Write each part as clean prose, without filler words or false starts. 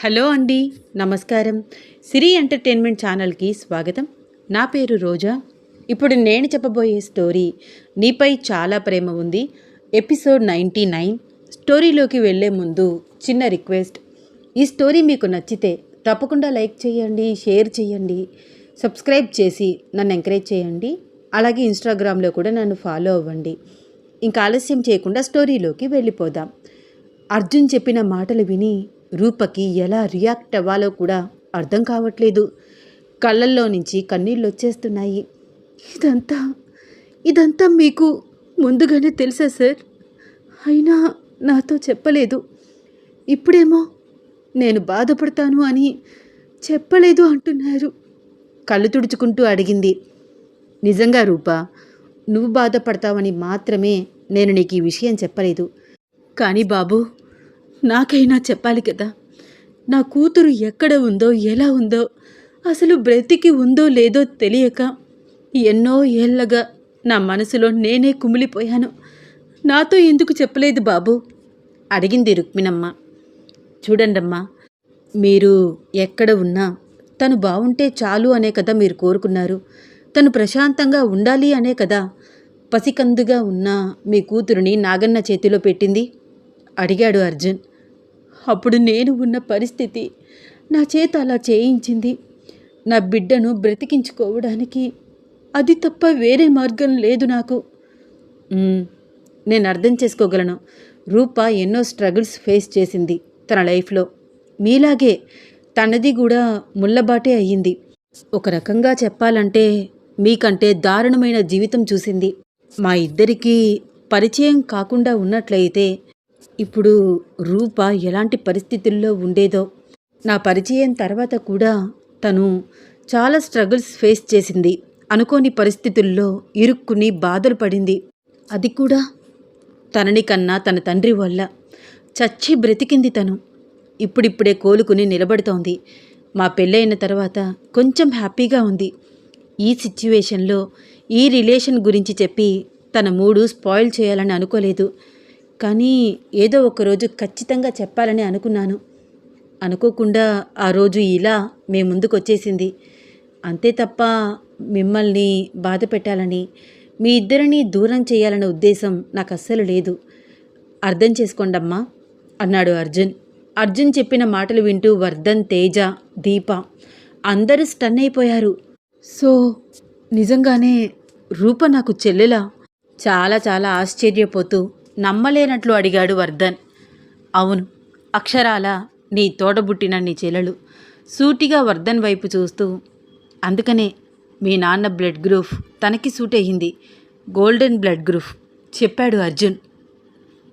Hello అండి, నమస్కారం. సిరి entertainment ఛానల్కి స్వాగతం. నా పేరు రోజా. ఇప్పుడు నేను చెప్పబోయే స్టోరీ నీపై చాలా ప్రేమ ఉంది, ఎపిసోడ్ 99. స్టోరీలోకి వెళ్ళే ముందు చిన్న రిక్వెస్ట్. ఈ స్టోరీ మీకు నచ్చితే తప్పకుండా లైక్ చేయండి, షేర్ చేయండి, సబ్స్క్రైబ్ చేసి నన్ను ఎంకరేజ్ చేయండి. అలాగే ఇన్స్టాగ్రామ్లో కూడా నన్ను ఫాలో అవ్వండి. ఇంకా ఆలస్యం చేయకుండా స్టోరీలోకి వెళ్ళిపోదాం. అర్జున్ చెప్పిన మాటలు విని రూపకి ఎలా రియాక్ట్ అవ్వాలో కూడా అర్థం కావట్లేదు. కళ్ళల్లో నుంచి కన్నీళ్ళు వచ్చేస్తున్నాయి. ఇదంతా ఇదంతా మీకు ముందుగానే తెలుసా సార్? అయినా నాతో చెప్పలేదు. ఇప్పుడేమో నేను బాధపడతాను అని చెప్పలేదు అంటున్నారు. కళ్ళు తుడుచుకుంటూ అడిగింది. నిజంగా రూపా, నువ్వు బాధపడతావని మాత్రమే నేను నీకు ఈ విషయం చెప్పలేదు. కానీ బాబు, నాకైనా చెప్పాలి కదా. నా కూతురు ఎక్కడ ఉందో, ఎలా ఉందో, అసలు బ్రతికి ఉందో లేదో తెలియక ఎన్నో ఏళ్ళగా నా మనసులో నేనే కుమిలిపోయాను. నాతో ఎందుకు చెప్పలేదు బాబు? అడిగింది రుక్మిణమ్మ. చూడండమ్మా, మీరు ఎక్కడ ఉన్నా తను బాగుంటే చాలు అనే కదా మీరు కోరుకున్నారు. తను ప్రశాంతంగా ఉండాలి అనే కదా పసికందుగా ఉన్న మీ కూతురుని నాగన్న చేతిలో పెట్టింది? అడిగాడు అర్జున్. అప్పుడు నేను ఉన్న పరిస్థితి నా చేత అలా చేయించింది. నా బిడ్డను బ్రతికించుకోవడానికి అది తప్ప వేరే మార్గం లేదు నాకు. నేను అర్థం చేసుకోగలను. రూప ఎన్నో స్ట్రగుల్స్ ఫేస్ చేసింది తన లైఫ్లో. మీలాగే తనది కూడా ముళ్ళబాటే అయ్యింది. ఒక రకంగా చెప్పాలంటే మీకంటే దారుణమైన జీవితం చూసింది. మా ఇద్దరికీ పరిచయం కాకుండా ఉన్నట్లయితే ఇప్పుడు రూప ఎలాంటి పరిస్థితుల్లో ఉండేదో. నా పరిచయం తర్వాత కూడా తను చాలా స్ట్రగుల్స్ ఫేస్ చేసింది. అనుకోని పరిస్థితుల్లో ఇరుక్కుని బాధలు పడింది. అది కూడా తనని కన్నా తన తండ్రి వల్ల. చచ్చి బ్రతికింది తను. ఇప్పుడిప్పుడే కోలుకుని నిలబడుతోంది. మా పెళ్ళైన తర్వాత కొంచెం హ్యాపీగా ఉంది. ఈ సిచ్యువేషన్లో ఈ రిలేషన్ గురించి చెప్పి తన మూడు స్పాయిల్ చేయాలని అనుకోలేదు. కానీ ఏదో ఒకరోజు ఖచ్చితంగా చెప్పాలని అనుకున్నాను. అనుకోకుండా ఆ రోజు ఇలా మీ ముందుకు వచ్చేసింది. అంతే తప్ప మిమ్మల్ని బాధ పెట్టాలని, మీ ఇద్దరిని దూరం చేయాలనే ఉద్దేశం నాకు అస్సలు లేదు. అర్థం చేసుకోండమ్మా అన్నాడు అర్జున్. అర్జున్ చెప్పిన మాటలు వింటూ వర్ధన్, తేజ, దీప అందరూ స్టన్ అయిపోయారు. సో నిజంగానే రూప నాకు చెల్లెలా? చాలా చాలా ఆశ్చర్యపోతూ నమ్మలేనట్లు అడిగాడు వర్ధన్. అవును, అక్షరాల నీ తోడబుట్టిన నీ చెల్లెలు. సూటిగా వర్ధన్ వైపు చూస్తూ, అందుకనే మీ నాన్న బ్లడ్ గ్రూప్ తనకి సూట్ అయ్యింది, గోల్డెన్ బ్లడ్ గ్రూప్ చెప్పాడు అర్జున్.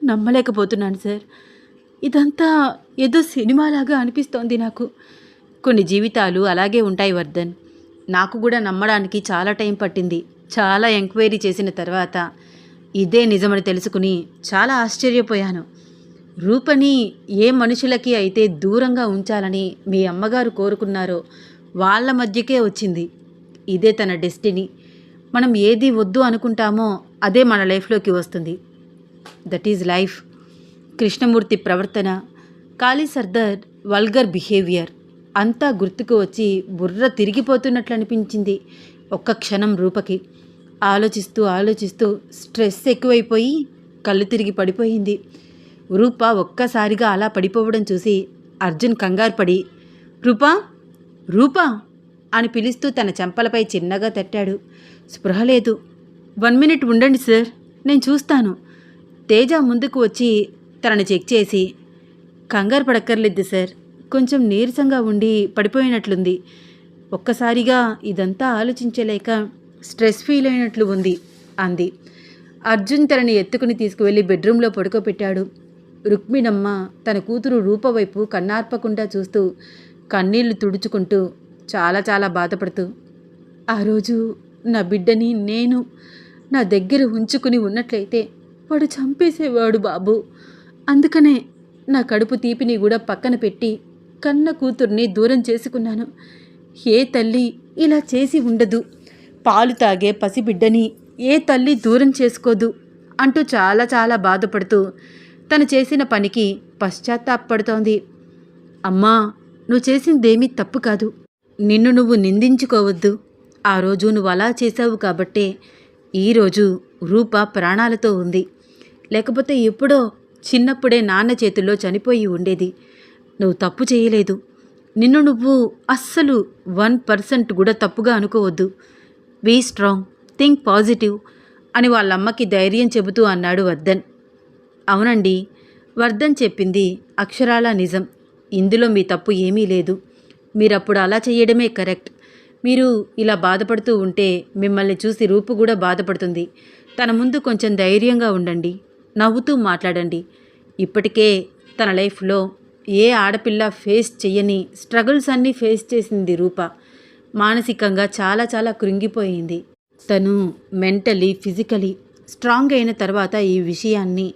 నమ్మలేకపోతున్నాను సార్. ఇదంతా ఏదో సినిమాలాగా అనిపిస్తోంది నాకు. కొన్ని జీవితాలు అలాగే ఉంటాయి వర్ధన్. నాకు కూడా నమ్మడానికి చాలా టైం పట్టింది. చాలా ఎంక్వైరీ చేసిన తర్వాత ఇదే నిజమని తెలుసుకుని చాలా ఆశ్చర్యపోయాను. రూపని ఏ మనుషులకి అయితే దూరంగా ఉంచాలని మీ అమ్మగారు కోరుకున్నారో వాళ్ళ మధ్యకే వచ్చింది. ఇదే తన డెస్టినీ. మనం ఏది వద్దు అనుకుంటామో అదే మన లైఫ్లోకి వస్తుంది. That is life. కృష్ణమూర్తి ప్రవర్తన, కాళీ సర్దార్ వల్గర్ బిహేవియర్ అంతా గుర్తుకు వచ్చి బుర్ర తిరిగిపోతున్నట్లు అనిపించింది ఒక్క క్షణం రూపకి. ఆలోచిస్తూ స్ట్రెస్ ఎక్కువైపోయి కళ్ళు తిరిగి పడిపోయింది. రూప ఒక్కసారిగా అలా పడిపోవడం చూసి అర్జున్ కంగారు పడి, రూపా రూపా అని పిలుస్తూ తన చెంపలపై చిన్నగా తట్టాడు. స్పృహ లేదు. 1 మినిట్ ఉండండి సార్, నేను చూస్తాను. తేజ ముందుకు వచ్చి తనని చెక్ చేసి, కంగారు పడక్కర్లేదు సార్, కొంచెం నీరసంగా ఉండి పడిపోయినట్లుంది. ఒక్కసారిగా ఇదంతా ఆలోచించలేక స్ట్రెస్ ఫీల్ అయినట్లు ఉంది అంది. అర్జున్ తనని ఎత్తుకుని తీసుకువెళ్ళి బెడ్రూమ్లో పడుకోబెట్టాడు. రుక్మిణమ్మ తన కూతురు రూప వైపు కన్నార్పకుండా చూస్తూ కన్నీళ్లు తుడుచుకుంటూ చాలా చాలా బాధపడుతూ, ఆ రోజు నా బిడ్డని నేను నా దగ్గర ఉంచుకుని ఉన్నట్లయితే వాడు చంపేసేవాడు బాబు. అందుకనే నా కడుపు తీపిని కూడా పక్కన పెట్టి కన్న కూతుర్ని దూరం చేసుకున్నాను. ఏ తల్లి ఇలా చేసి ఉండదు. పాలు తాగే పసిబిడ్డని ఏ తల్లి దూరం చేసుకోదు అంటూ చాలా చాలా బాధపడుతూ తను చేసిన పనికి పశ్చాత్తాపడుతోంది. అమ్మా నువ్వు చేసిందేమీ తప్పు కాదు. నిన్ను నువ్వు నిందించుకోవద్దు. ఆ రోజు నువ్వు అలా చేశావు కాబట్టే ఈరోజు రూప ప్రాణాలతో ఉంది. లేకపోతే ఎప్పుడో చిన్నప్పుడే నాన్న చేతుల్లో చనిపోయి ఉండేది. నువ్వు తప్పు చేయలేదు. నిన్ను నువ్వు అస్సలు 1% కూడా తప్పుగా అనుకోవద్దు. బీ స్ట్రాంగ్, థింక్ పాజిటివ్ అని వాళ్ళమ్మకి ధైర్యం చెబుతూ అన్నాడు వర్ధన్. అవునండి, వర్ధన్ చెప్పింది అక్షరాలా నిజం. ఇందులో మీ తప్పు ఏమీ లేదు. మీరప్పుడు అలా చేయడమే కరెక్ట్. మీరు ఇలా బాధపడుతూ ఉంటే మిమ్మల్ని చూసి రూపు కూడా బాధపడుతుంది. తన ముందు కొంచెం ధైర్యంగా ఉండండి, నవ్వుతూ మాట్లాడండి. ఇప్పటికే తన లైఫ్లో ఏ ఆడపిల్ల ఫేస్ చెయ్యని స్ట్రగుల్స్ అన్నీ ఫేస్ చేసింది రూప. మానసికంగా చాలా చాలా కృంగిపోయింది. తను మెంటలీ ఫిజికలీ స్ట్రాంగ్ అయిన తర్వాత ఈ విషయాన్ని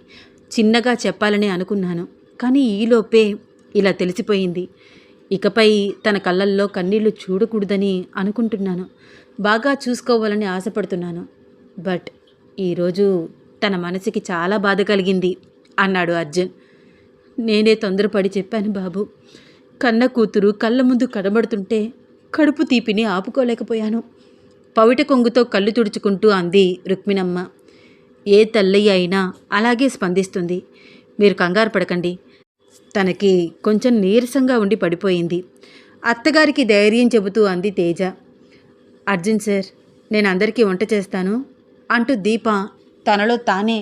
చిన్నగా చెప్పాలని అనుకున్నాను. కానీ ఈలోపే ఇలా తెలిసిపోయింది. ఇకపై తన కళ్ళల్లో కన్నీళ్లు చూడకూడదని అనుకుంటున్నాను. బాగా చూసుకోవాలని ఆశపడుతున్నాను. బట్ ఈరోజు తన మనసుకి చాలా బాధ కలిగింది అన్నాడు అర్జున్. నేనే తొందరపడి చెప్పాను బాబు. కన్న కూతురు కళ్ళ ముందు కనబడుతుంటే కడుపు తీపిని ఆపుకోలేకపోయాను. పవిట కొంగుతో కళ్ళు తుడుచుకుంటూ అంది రుక్మిణమ్మ. ఏ తల్లయ్య అయినా అలాగే స్పందిస్తుంది. మీరు కంగారు పడకండి. తనకి కొంచెం నీరసంగా ఉండి పడిపోయింది. అత్తగారికి ధైర్యం చెబుతూ అంది తేజ. అర్జున్ సార్, నేను అందరికీ వంట చేస్తాను అంటూ దీప తనలో తానే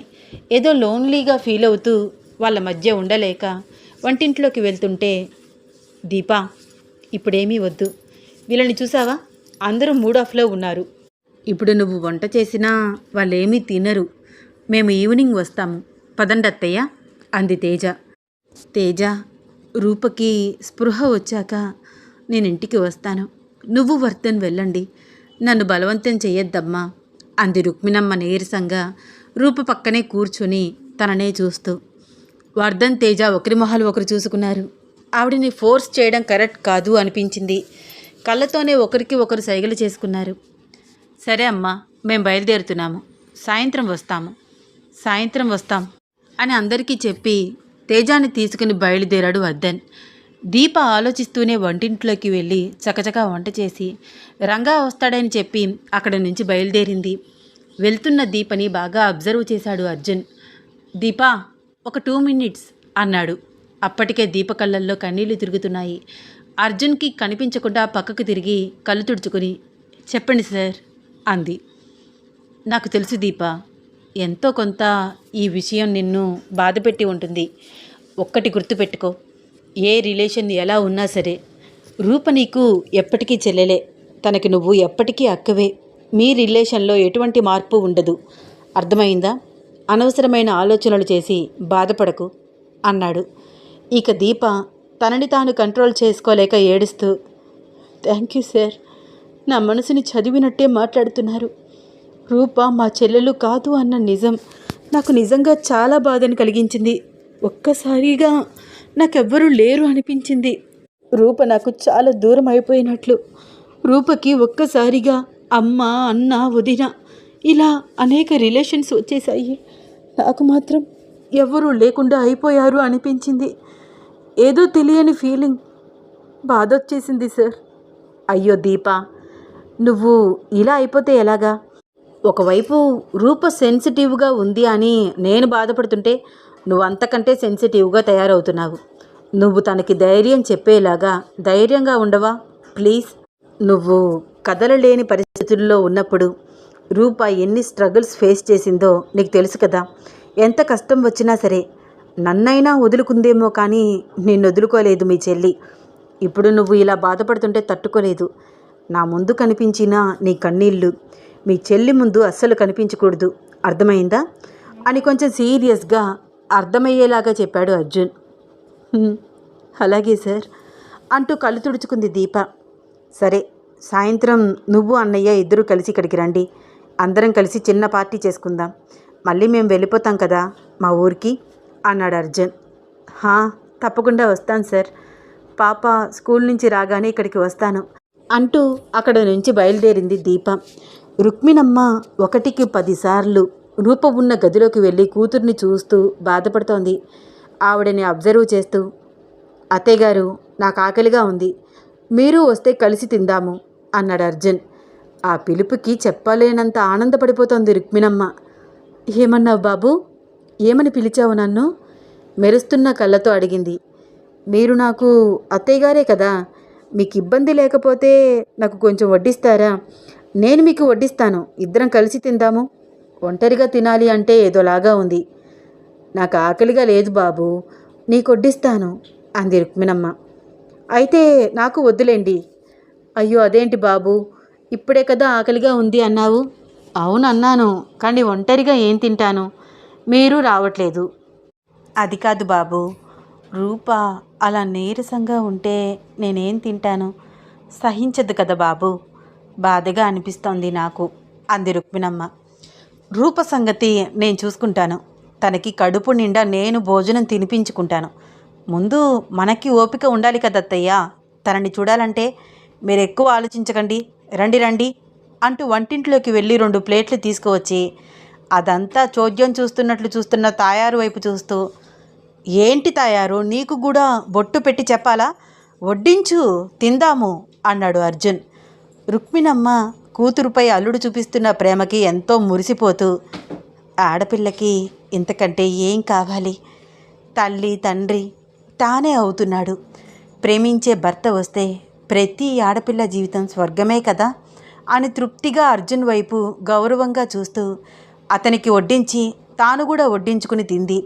ఏదో లోన్లీగా ఫీల్ అవుతూ వాళ్ళ మధ్య ఉండలేక వంటింట్లోకి వెళ్తుంటే, దీపా ఇప్పుడేమీ వద్దు. వీళ్ళని చూసావా, అందరూ మూడ్ ఆఫ్లో ఉన్నారు. ఇప్పుడు నువ్వు వంట చేసినా వాళ్ళేమీ తినరు. మేము ఈవినింగ్ వస్తాము, పదండి అత్తయ్య అంది తేజ. తేజ, రూపకి స్పృహ వచ్చాక నేను ఇంటికి వస్తాను. నువ్వు వర్ధన్ వెళ్ళండి. నన్ను బలవంతం చెయ్యొద్దమ్మా అంది రుక్మిణమ్మ నీరసంగా రూప పక్కనే కూర్చొని తననే చూస్తూ. వర్ధన్, తేజ ఒకరి మొహాలు ఒకరు చూసుకున్నారు. ఆవిడని ఫోర్స్ చేయడం కరెక్ట్ కాదు అనిపించింది. కళ్ళతోనే ఒకరికి ఒకరు సైగలు చేసుకున్నారు. సరే అమ్మా, మేము బయలుదేరుతున్నాము. సాయంత్రం వస్తాం అని అందరికీ చెప్పి తేజాని తీసుకుని బయలుదేరాడు వర్ధన్. దీప ఆలోచిస్తూనే వంటింట్లోకి వెళ్ళి చకచకా వంట చేసి రంగా వస్తాడని చెప్పి అక్కడి నుంచి బయలుదేరింది. వెళ్తున్న దీపని బాగా అబ్జర్వ్ చేశాడు అర్జున్. దీపా, ఒక 2 minutes అన్నాడు. అప్పటికే దీప కళ్ళల్లో కన్నీళ్లు తిరుగుతున్నాయి. అర్జున్కి కనిపించకుండా పక్కకు తిరిగి కళ్ళు తుడుచుకుని, చెప్పండి సార్ అంది. నాకు తెలుసు దీప, ఎంతో కొంత ఈ విషయం నిన్ను బాధపెట్టి ఉంటుంది. ఒక్కటి గుర్తుపెట్టుకో, ఏ రిలేషన్ ఎలా ఉన్నా సరే రూప నీకు ఎప్పటికీ చెల్లెలే, తనకి నువ్వు ఎప్పటికీ అక్కవే. మీ రిలేషన్లో ఎటువంటి మార్పు ఉండదు. అర్థమైందా? అనవసరమైన ఆలోచనలు చేసి బాధపడకు అన్నాడు. ఇక దీప తనని తాను కంట్రోల్ చేసుకోలేక ఏడుస్తూ, థ్యాంక్ యూ సార్, నా మనసుని చదివినట్టే మాట్లాడుతున్నారు. రూప మా చెల్లెలు కాదు అన్న నిజం నాకు నిజంగా చాలా బాధను కలిగించింది. ఒక్కసారిగా నాకెవ్వరూ లేరు అనిపించింది. రూప నాకు చాలా దూరం అయిపోయినట్లు. రూపకి ఒక్కసారిగా అమ్మ, అన్న, వదిన ఇలా అనేక రిలేషన్స్ వచ్చేసాయి. నాకు మాత్రం ఎవరూ లేకుండా అయిపోయారు అనిపించింది. ఏదో తెలియని ఫీలింగ్, బాధ వచ్చేసింది సార్. అయ్యో దీప, నువ్వు ఇలా అయిపోతే ఎలాగా? ఒకవైపు రూప సెన్సిటివ్గా ఉంది అని నేను బాధపడుతుంటే నువ్వు అంతకంటే సెన్సిటివ్గా తయారవుతున్నావు. నువ్వు తనకి ధైర్యం చెప్పేలాగా ధైర్యంగా ఉండవా ప్లీజ్? నువ్వు కదలలేని పరిస్థితుల్లో ఉన్నప్పుడు రూప ఎన్ని స్ట్రగుల్స్ ఫేస్ చేసిందో నీకు తెలుసు కదా. ఎంత కష్టం వచ్చినా సరే నన్నైనా వదులుకుందేమో కానీ నిన్ను వదులుకోలేదు మీ చెల్లి. ఇప్పుడు నువ్వు ఇలా బాధపడుతుంటే తట్టుకోలేదు. నా ముందు కనిపించిన నీ కన్నీళ్ళు మీ చెల్లి ముందు అస్సలు కనిపించకూడదు, అర్థమైందా అని కొంచెం సీరియస్గా అర్థమయ్యేలాగా చెప్పాడు అర్జున్. అలాగే సార్ అంటూ కళ్ళు తుడుచుకుంది దీప. సరే, సాయంత్రం నువ్వు అన్నయ్య ఇద్దరూ కలిసి ఇక్కడికి రండి. అందరం కలిసి చిన్న పార్టీ చేసుకుందాం. మళ్ళీ మేము వెళ్ళిపోతాం కదా మా ఊరికి అన్నాడు అర్జున్. తప్పకుండా వస్తాను సార్. పాప స్కూల్ నుంచి రాగానే ఇక్కడికి వస్తాను అంటూ అక్కడ నుంచి బయలుదేరింది దీప. రుక్మిణమ్మ 1కి 10 సార్లు రూప ఉన్న గదిలోకి వెళ్ళి కూతుర్ని చూస్తూ బాధపడుతోంది. ఆవిడని అబ్జర్వ్ చేస్తూ, అత్తయ్య గారు, నాకు ఆకలిగా ఉంది, మీరు వస్తే కలిసి తిందాము అన్నాడు అర్జున్. ఆ పిలుపుకి చెప్పలేనంత ఆనందపడిపోతోంది రుక్మిణమ్మ. ఏమన్నావు బాబు? ఏమని పిలిచావు నన్ను? మెరుస్తున్న కళ్ళతో అడిగింది. మీరు నాకు అత్తయ్యగారే కదా, మీకు ఇబ్బంది లేకపోతే నాకు కొంచెం వడ్డిస్తారా? నేను మీకు వడ్డిస్తాను, ఇద్దరం కలిసి తిందాము. ఒంటరిగా తినాలి అంటే ఏదోలాగా ఉంది. నాకు ఆకలిగా లేదు బాబు, నీకు వడ్డిస్తాను అంది రుక్మిణమ్మ. అయితే నాకు వద్దులేండి. అయ్యో అదేంటి బాబు, ఇప్పుడే కదా ఆకలిగా ఉంది అన్నావు. అవును అన్నాను, కానీ ఒంటరిగా ఏం తింటాను, మీరు రావట్లేదు. అది కాదు బాబు, రూప అలా నీరసంగా ఉంటే నేనేం తింటాను, సహించదు కదా బాబు, బాధగా అనిపిస్తోంది నాకు అంది రుక్మిణమ్మ. రూప సంగతి నేను చూసుకుంటాను, తనకి కడుపు నిండా నేను భోజనం తినిపించుకుంటాను. ముందు మనకి ఓపిక ఉండాలి కదత్తయ్య, తనని చూడాలంటే. మీరు ఎక్కువ ఆలోచించకండి, రండి రండి అంటూ వంటింట్లోకి వెళ్ళి 2 ప్లేట్లు తీసుకువచ్చి అదంతా చోద్యం చూస్తున్నట్లు చూస్తున్న తాయారు వైపు చూస్తూ, ఏంటి తాయారు, నీకు కూడా బొట్టు పెట్టి చెప్పాలా? వడ్డించు, తిందాము అన్నాడు అర్జున్. రుక్మిణమ్మ కూతురుపై అల్లుడు చూపిస్తున్న ప్రేమకి ఎంతో మురిసిపోతూ, ఆడపిల్లకి ఇంతకంటే ఏం కావాలి, తల్లి తండ్రి తానే అవుతున్నాడు. ప్రేమించే భర్త వస్తే ప్రతి ఆడపిల్ల జీవితం స్వర్గమే కదా అని తృప్తిగా అర్జున్ వైపు గౌరవంగా చూస్తూ అతనికి వడ్డించి తాను కూడా వడ్డించుకుని తింది.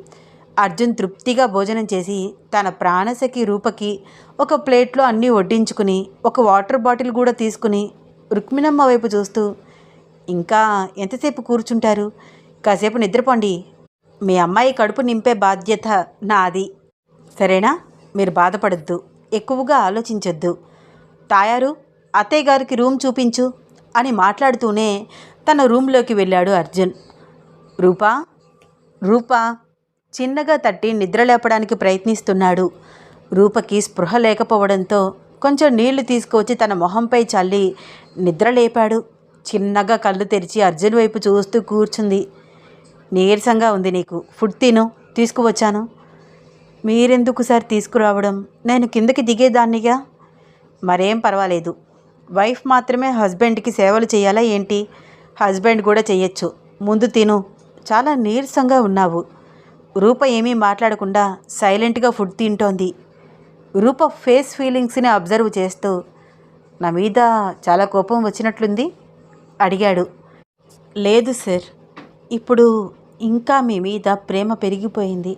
అర్జున్ తృప్తిగా భోజనం చేసి తన ప్రాణసఖి రూపకి ఒక ప్లేట్లో అన్నీ వడ్డించుకుని ఒక వాటర్ బాటిల్ కూడా తీసుకుని రుక్మిణమ్మ వైపు చూస్తూ, ఇంకా ఎంతసేపు కూర్చుంటారు, కాసేపు నిద్రపోండి, మీ అమ్మాయి కడుపు నింపే బాధ్యత నాది, సరేనా? మీరు బాధపడద్దు, ఎక్కువగా ఆలోచించొద్దు. తాయారు, అత్తయ్య గారికి రూమ్ చూపించు అని మాట్లాడుతూనే తన రూమ్లోకి వెళ్ళాడు అర్జున్. రూపా రూపా చిన్నగా తట్టి నిద్రలేపడానికి ప్రయత్నిస్తున్నాడు. రూపకి స్పృహ లేకపోవడంతో కొంచెం నీళ్లు తీసుకువచ్చి తన మొహంపై చల్లి నిద్రలేపాడు. చిన్నగా కళ్ళు తెరిచి అర్జున్ వైపు చూస్తూ కూర్చుంది. నీరసంగా ఉంది నీకు, ఫుడ్ తిను, తీసుకువచ్చాను. మీరెందుకు సార్ తీసుకురావడం, నేను కిందకి దిగేదాన్నిగా. మరేం పర్వాలేదు, వైఫ్ మాత్రమే హస్బెండ్కి సేవలు చేయాలా ఏంటి? హస్బెండ్ కూడా చెయ్యొచ్చు, ముందు తిను, చాలా నీరసంగా ఉన్నావు. రూప ఏమీ మాట్లాడకుండా సైలెంట్గా ఫుడ్ తింటోంది. రూప ఫేస్ ఫీలింగ్స్ని అబ్జర్వ్ చేస్తూ, నా మీద చాలా కోపం వచ్చినట్లుంది అడిగాడు. లేదు సార్, ఇప్పుడు ఇంకా మీ మీద ప్రేమ పెరిగిపోయింది.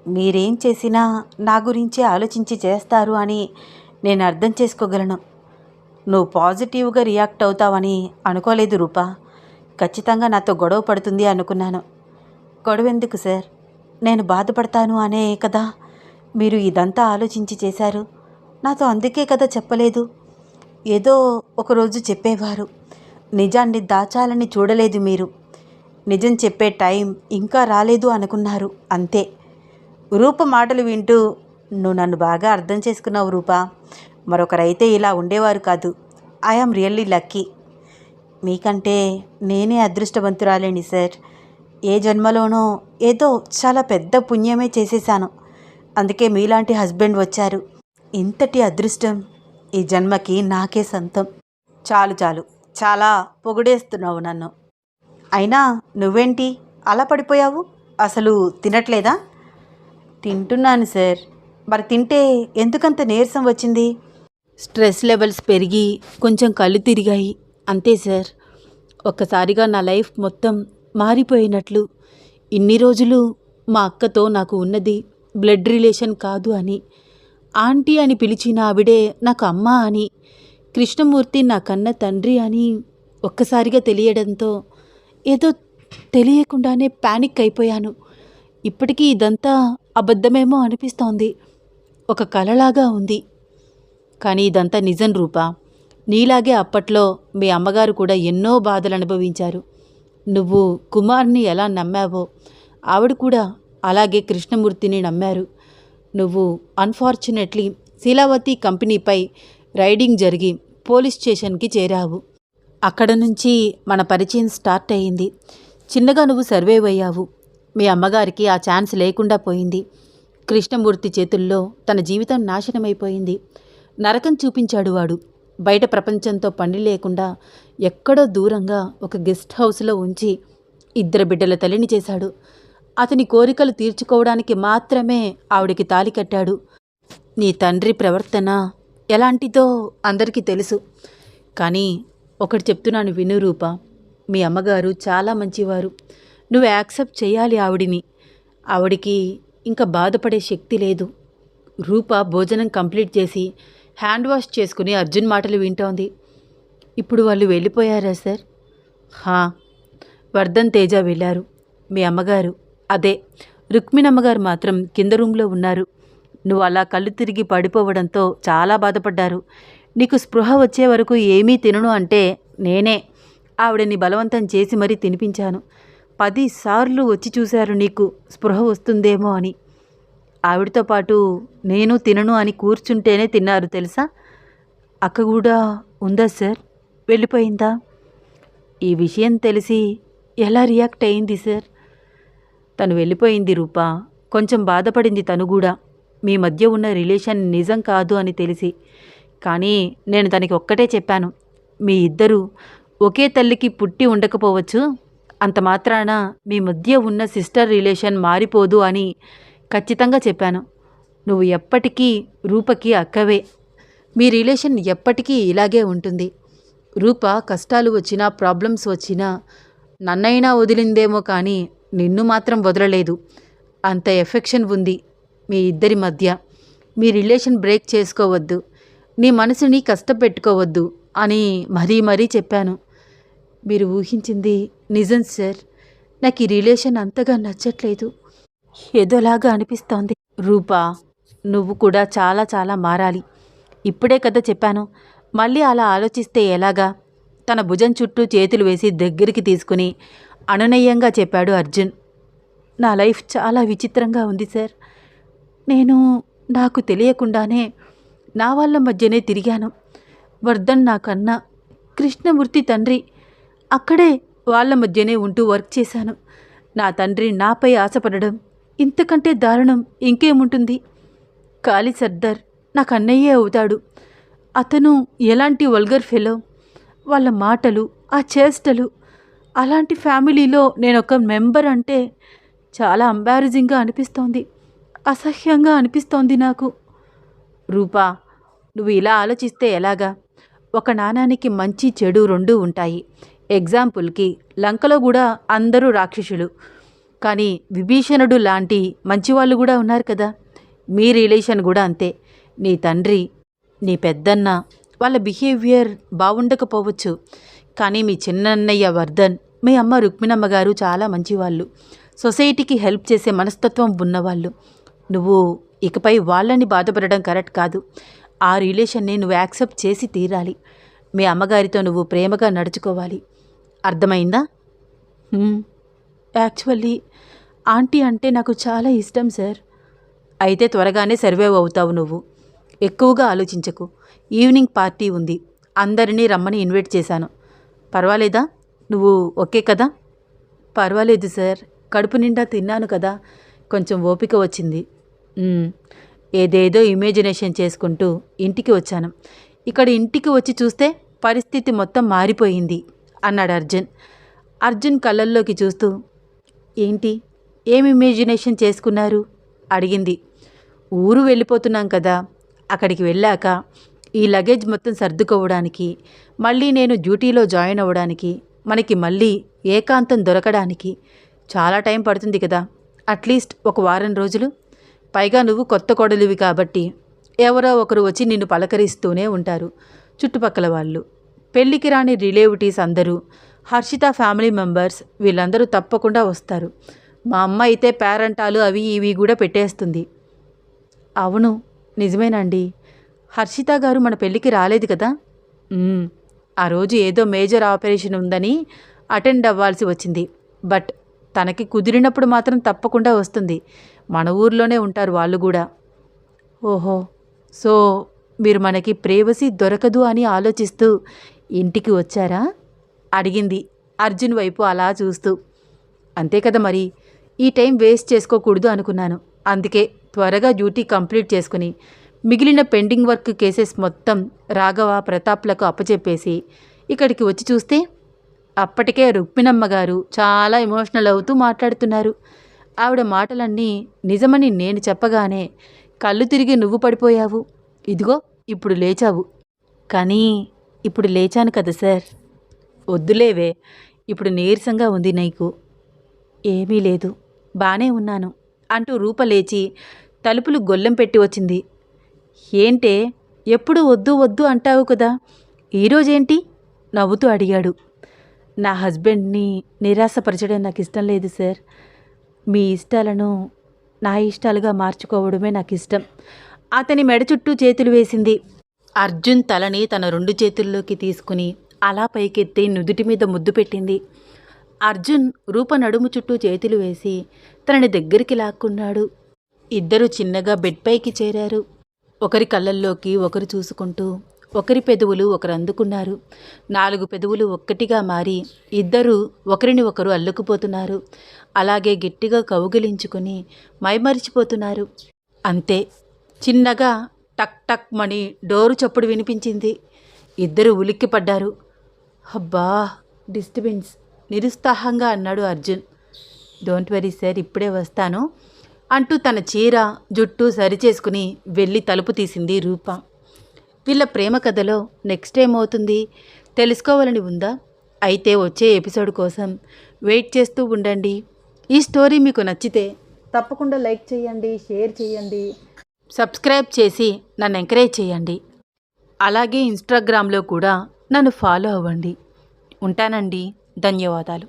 మీరేం చేసినా నా గురించే ఆలోచించి చేస్తారు అని నేను అర్థం చేసుకోగలను. నువ్వు పాజిటివ్గా రియాక్ట్ అవుతావని అనుకోలేదు రూపా. ఖచ్చితంగా నాతో గొడవ పడుతుంది అనుకున్నాను. గొడవ ఎందుకు సార్, నేను బాధపడతాను అనే కదా మీరు ఇదంతా ఆలోచించి చేశారు. నాతో అందుకే కదా చెప్పలేదు. ఏదో ఒకరోజు చెప్పేవారు, నిజాన్ని దాచాలని చూడలేదు మీరు. నిజం చెప్పే టైం ఇంకా రాలేదు అనుకున్నారు, అంతే. రూప మాటలు వింటూ, నువ్వు నన్ను బాగా అర్థం చేసుకున్నావు రూపా, మరొకరైతే ఇలా ఉండేవారు కాదు. I am really lucky. మీకంటే నేనే అదృష్టవంతురాలేని సార్. ఏ జన్మలోనో ఏదో చాలా పెద్ద పుణ్యమే చేసేశాను, అందుకే మీలాంటి హస్బెండ్ వచ్చారు. ఇంతటి అదృష్టం ఈ జన్మకి నాకే సొంతం. చాలు చాలు, చాలా పొగిడేస్తున్నావు నన్ను. అయినా నువ్వేంటి అలా పడిపోయావు, అసలు తినట్లేదా? తింటున్నాను సార్. మరి తింటే ఎందుకంత నీరసం వచ్చింది? స్ట్రెస్ లెవెల్స్ పెరిగి కొంచెం కళ్ళు తిరిగాయి, అంతే సార్. ఒక్కసారిగా నా లైఫ్ మొత్తం మారిపోయినట్లు. ఇన్ని రోజులు మా అక్కతో నాకు ఉన్నది బ్లడ్ రిలేషన్ కాదు అని, ఆంటీ అని పిలిచిన ఆవిడే నాకు అమ్మ అని, కృష్ణమూర్తి నా కన్న తండ్రి అని ఒక్కసారిగా తెలియడంతో ఏదో తెలియకుండానే ప్యానిక్ అయిపోయాను. ఇప్పటికీ ఇదంతా అబద్ధమేమో అనిపిస్తోంది, ఒక కలలాగా ఉంది. కానీ ఇదంతా నిజం రూపా. నీలాగే అప్పట్లో మీ అమ్మగారు కూడా ఎన్నో బాధలు అనుభవించారు. నువ్వు కుమార్ని ఎలా నమ్మావో ఆవిడ కూడా అలాగే కృష్ణమూర్తిని నమ్మారు. నువ్వు అన్ఫార్చునేట్లీ శీలావతి కంపెనీపై రైడింగ్ జరిగి పోలీస్ స్టేషన్కి చేరావు. అక్కడ నుంచి మన పరిచయం స్టార్ట్ అయ్యింది. చిన్నగా నువ్వు సర్వైవ్ అయ్యావు. మీ అమ్మగారికి ఆ ఛాన్స్ లేకుండా పోయింది. కృష్ణమూర్తి చేతుల్లో తన జీవితం నాశనమైపోయింది. నరకం చూపించాడు వాడు. బయట ప్రపంచంతో పని లేకుండా ఎక్కడో దూరంగా ఒక గెస్ట్ హౌస్లో ఉంచి 2 బిడ్డల తల్లిని చేశాడు. అతని కోరికలు తీర్చుకోవడానికి మాత్రమే ఆవిడికి తాళి కట్టాడు. నీ తండ్రి ప్రవర్తన ఎలాంటిదో అందరికీ తెలుసు. కానీ ఒకటి చెప్తున్నాను విను రూప, మీ అమ్మగారు చాలా మంచివారు. నువ్వు యాక్సెప్ట్ చేయాలి ఆవిడిని. ఆవిడికి ఇంకా బాధపడే శక్తి లేదు. రూప భోజనం కంప్లీట్ చేసి హ్యాండ్ వాష్ చేసుకుని అర్జున్ మాటలు వింటోంది. ఇప్పుడు వాళ్ళు వెళ్ళిపోయారా సార్? హా, వర్ధన్ తేజ వెళ్ళారు. మీ అమ్మగారు, అదే రుక్మిణమ్మగారు మాత్రం కింద రూమ్లో ఉన్నారు. నువ్వు అలా కళ్ళు తిరిగి పడిపోవడంతో చాలా బాధపడ్డారు. నీకు స్పృహ వచ్చే వరకు ఏమీ తినను అంటే నేనే ఆవిడని బలవంతం చేసి మరీ తినిపించాను. 10 సార్లు వచ్చి చూశారు నీకు స్పృహ వస్తుందేమో అని. ఆవిడతో పాటు నేను తినను అని కూర్చుంటేనే తిన్నారు తెలుసా. అక్క కూడా ఉందా సార్? వెళ్ళిపోయిందా? ఈ విషయం తెలిసి ఎలా రియాక్ట్ అయింది సార్? తను వెళ్ళిపోయింది రూపా. కొంచెం బాధపడింది తను కూడా, మీ మధ్య ఉన్న రిలేషన్ నిజం కాదు అని తెలిసి. కానీ నేను తనకి ఒక్కటే చెప్పాను, మీ ఇద్దరూ ఒకే తల్లికి పుట్టి ఉండకపోవచ్చు, అంత మాత్రాన మీ మధ్య ఉన్న సిస్టర్ రిలేషన్ మారిపోదు అని ఖచ్చితంగా చెప్పాను. నువ్వు ఎప్పటికీ రూపకి అక్కవే. మీ రిలేషన్ ఎప్పటికీ ఇలాగే ఉంటుంది. రూప కష్టాలు వచ్చినా ప్రాబ్లమ్స్ వచ్చినా నన్నైనా వదిలిందేమో కానీ నిన్ను మాత్రం వదలలేదు. అంత ఎఫెక్షన్ ఉంది మీ ఇద్దరి మధ్య. మీ రిలేషన్ బ్రేక్ చేసుకోవద్దు, నీ మనసుని కష్టపెట్టుకోవద్దు అని మరీ చెప్పాను. మీరు ఊహించింది నిజం సార్. నాకు ఈ రిలేషన్ అంతగా నచ్చట్లేదు, ఏదోలాగా అనిపిస్తోంది. రూపా, నువ్వు కూడా చాలా మారాలి. ఇప్పుడే కదా చెప్పాను, మళ్ళీ అలా ఆలోచిస్తే ఎలాగా? తన భుజం చుట్టూ చేతులు వేసి దగ్గరికి తీసుకుని అనునయంగా చెప్పాడు అర్జున్. నా లైఫ్ చాలా విచిత్రంగా ఉంది సార్. నేను నాకు తెలియకుండానే నా వాళ్ళ మధ్యనే తిరిగాను. వర్ధన్ నాకన్నా, కృష్ణమూర్తి తండ్రి, అక్కడే వాళ్ళ మధ్యనే ఉంటూ వర్క్ చేశాను. నా తండ్రి నాపై ఆశపడడం ఇంతకంటే దారుణం ఇంకేముంటుంది? కాళీ సర్దార్ నాకు అన్నయ్యే అవుతాడు. అతను ఎలాంటి వల్గర్ ఫెలో, వాళ్ళ మాటలు, ఆ చేష్టలు. అలాంటి ఫ్యామిలీలో నేనొక మెంబర్ అంటే చాలా ఎంబారసింగ్గా అనిపిస్తోంది, అసహ్యంగా అనిపిస్తోంది నాకు. రూపా, నువ్వు ఇలా ఆలోచిస్తే ఎలాగా? ఒక నాణానికి మంచి చెడు 2 ఉంటాయి. ఎగ్జాంపుల్కి లంకలో కూడా అందరూ రాక్షసులు, కానీ విభీషణుడు లాంటి మంచివాళ్ళు కూడా ఉన్నారు కదా. మీ రిలేషన్ కూడా అంతే. నీ తండ్రి, నీ పెద్దన్న వాళ్ళ బిహేవియర్ బాగుండకపోవచ్చు, కానీ మీ చిన్నన్నయ్య వర్ధన్, మీ అమ్మ రుక్మిణమ్మ గారు చాలా మంచివాళ్ళు, సొసైటీకి హెల్ప్ చేసే మనస్తత్వం ఉన్నవాళ్ళు. నువ్వు ఇకపై వాళ్ళని బాధపడడం కరెక్ట్ కాదు. ఆ రిలేషన్ని నువ్వు యాక్సెప్ట్ చేసి తీరాలి. మీ అమ్మగారితో నువ్వు ప్రేమగా నడుచుకోవాలి. అర్థమైందా? యాక్చువల్లీ ఆంటీ అంటే నాకు చాలా ఇష్టం సార్. అయితే త్వరగానే సర్వైవ్ అవుతావు నువ్వు. ఎక్కువగా ఆలోచించకు. ఈవినింగ్ పార్టీ ఉంది, అందరినీ రమ్మని ఇన్వైట్ చేశాను. పర్వాలేదా? నువ్వు ఓకే కదా? పర్వాలేదు సార్, కడుపు నిండా తిన్నాను కదా, కొంచెం ఓపిక వచ్చింది. ఏదేదో ఇమేజినేషన్ చేసుకుంటూ ఇంటికి వచ్చాను. ఇక్కడ ఇంటికి వచ్చి చూస్తే పరిస్థితి మొత్తం మారిపోయింది అన్నాడు అర్జున్. అర్జున్ కళ్ళల్లోకి చూస్తూ, ఏంటి, ఏం ఇమేజినేషన్ చేసుకున్నారు అడిగింది. ఊరు వెళ్ళిపోతున్నాం కదా, అక్కడికి వెళ్ళాక ఈ లగేజ్ మొత్తం సర్దుకోవడానికి, మళ్ళీ నేను డ్యూటీలో జాయిన్ అవ్వడానికి, మనకి మళ్ళీ ఏకాంతం దొరకడానికి చాలా టైం పడుతుంది కదా. అట్లీస్ట్ ఒక వారం రోజులు. పైగా నువ్వు కొత్త కోడలివి కాబట్టి ఎవరో ఒకరు వచ్చి నిన్ను పలకరిస్తూనే ఉంటారు, చుట్టుపక్కల వాళ్ళు, పెళ్ళికి రాని రిలేటివ్స్ అందరూ, హర్షిత ఫ్యామిలీ మెంబర్స్, వీళ్ళందరూ తప్పకుండా వస్తారు. మా అమ్మ అయితే పేరెంటాలు అవి ఇవి కూడా పెట్టేస్తుంది. అవును, నిజమేనండి. హర్షిత గారు మన పెళ్ళికి రాలేదు కదా. ఆ రోజు ఏదో మేజర్ ఆపరేషన్ ఉందని అటెండ్ అవ్వాల్సి వచ్చింది. బట్ తనకి కుదిరినప్పుడు మాత్రం తప్పకుండా వస్తుంది. మన ఊర్లోనే ఉంటారు వాళ్ళు కూడా. ఓహో, సో మీరు మనకి ప్రైవసీ దొరకదు అని ఆలోచిస్తూ ఇంటికి వచ్చారా అడిగింది అర్జున్ వైపు అలా చూస్తూ. అంతే కదా మరి, ఈ టైం వేస్ట్ చేసుకోకూడదు అనుకున్నాను, అందుకే త్వరగా డ్యూటీ కంప్లీట్ చేసుకుని మిగిలిన పెండింగ్ వర్క్ కేసెస్ మొత్తం రాఘవ ప్రతాప్లకు అప్పచెప్పేసి ఇక్కడికి వచ్చి చూస్తే అప్పటికే రుక్మిణమ్మ గారు చాలా ఎమోషనల్ అవుతూ మాట్లాడుతున్నారు. ఆవిడ మాటలన్నీ నిజమని నేను చెప్పగానే కళ్ళు తిరిగి నువ్వు పడిపోయావు. ఇదిగో ఇప్పుడు లేచావు. కానీ ఇప్పుడు లేచాను కదా సార్. వద్దులేవే, ఇప్పుడు నీరసంగా ఉంది నీకు. ఏమీ లేదు, బానే ఉన్నాను అంటూ రూప లేచి తలుపులు గొల్లెం పెట్టి వచ్చింది. ఏంటే, ఎప్పుడు వద్దు వద్దు అంటావు కదా, ఈరోజేంటి? నవ్వుతూ అడిగాడు. నా హస్బెండ్ని నిరాశపరచడం నాకు ఇష్టం లేదు సార్. మీ ఇష్టాలను నా ఇష్టాలుగా మార్చుకోవడమే నాకు ఇష్టం. అతని మెడ చుట్టూ చేతులు వేసింది. అర్జున్ తలని తన 2 చేతుల్లోకి తీసుకుని అలా పైకెత్తి నుదుటి మీద ముద్దు పెట్టింది. అర్జున్ రూప నడుము చుట్టూ చేతులు వేసి తనని దగ్గరికి లాక్కున్నాడు. ఇద్దరూ చిన్నగా బెడ్ పైకి చేరారు. ఒకరి కళ్ళల్లోకి ఒకరు చూసుకుంటూ ఒకరి పెదవులు ఒకరు అందుకున్నారు. 4 పెదవులు ఒక్కటిగా మారి ఇద్దరూ ఒకరిని ఒకరు అల్లుకుపోతున్నారు. అలాగే గట్టిగా కౌగిలించుకుని మైమరిచిపోతున్నారు. అంతే, చిన్నగా టక్ టక్ మని డోరు చప్పుడు వినిపించింది. ఇద్దరు ఉలిక్కిపడ్డారు. అబ్బా, డిస్టర్బెన్స్, నిరుత్సాహంగా అన్నాడు అర్జున్. డోంట్ వెరీ సార్, ఇప్పుడే వస్తాను అంటూ తన చీర జుట్టు సరిచేసుకుని వెళ్ళి తలుపు తీసింది రూప. వీళ్ళ ప్రేమ కథలో నెక్స్ట్ ఏమవుతుంది తెలుసుకోవాలని ఉందా? అయితే వచ్చే ఎపిసోడ్ కోసం వెయిట్ చేస్తూ ఉండండి. ఈ స్టోరీ మీకు నచ్చితే తప్పకుండా లైక్ చేయండి, షేర్ చేయండి, సబ్స్క్రైబ్ చేసి నన్ను ఎంకరేజ్ చేయండి. అలాగే ఇన్స్టాగ్రామ్లో కూడా నన్ను ఫాలో అవ్వండి. ఉంటానండి. ధన్యవాదాలు.